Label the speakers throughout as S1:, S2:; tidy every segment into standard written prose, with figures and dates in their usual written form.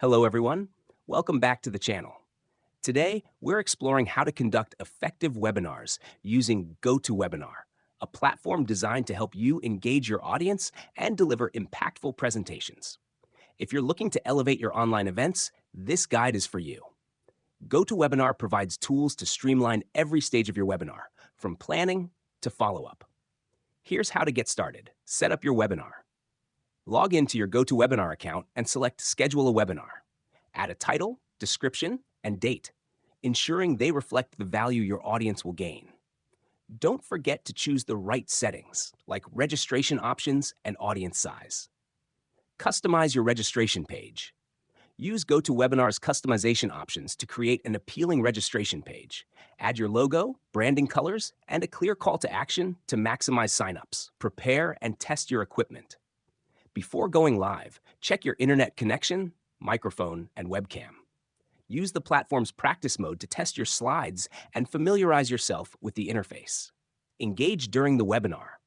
S1: Hello, everyone. Welcome back to the channel. Today, we're exploring how to conduct effective webinars using GoToWebinar, a platform designed to help you engage your audience and deliver impactful presentations. If you're looking to elevate your online events, this guide is for you. GoToWebinar provides tools to streamline every stage of your webinar, from planning to follow-up. Here's how to get started. Set up your webinar. Log into your GoToWebinar account and select Schedule a Webinar. Add a title, description, and date, ensuring they reflect the value your audience will gain. Don't forget to choose the right settings, like registration options and audience size. Customize your registration page. Use GoToWebinar's customization options to create an appealing registration page. Add your logo, branding colors, and a clear call to action to maximize signups. Prepare and test your equipment. Before going live, check your internet connection, microphone, and webcam. Use the platform's practice mode to test your slides and familiarize yourself with the interface. Engage during the webinar.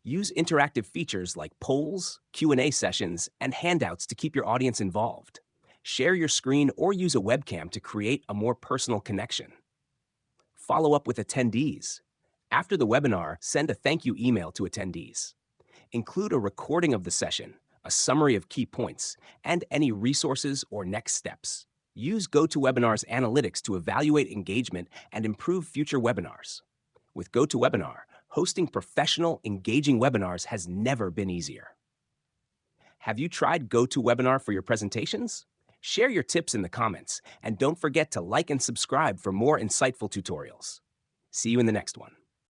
S1: Use interactive features like polls, Q&A sessions, and handouts to keep your audience involved. Share your screen or use a webcam to create a more personal connection. Follow up with attendees. After the webinar, send a thank you email to attendees. Include a recording of the session, a summary of key points, and any resources or next steps. Use GoToWebinar's analytics to evaluate engagement and improve future webinars. With GoToWebinar, hosting professional, engaging webinars has never been easier. Have you tried GoToWebinar for your presentations? Share your tips in the comments, and don't forget to like and subscribe for more insightful tutorials. See you in the next one.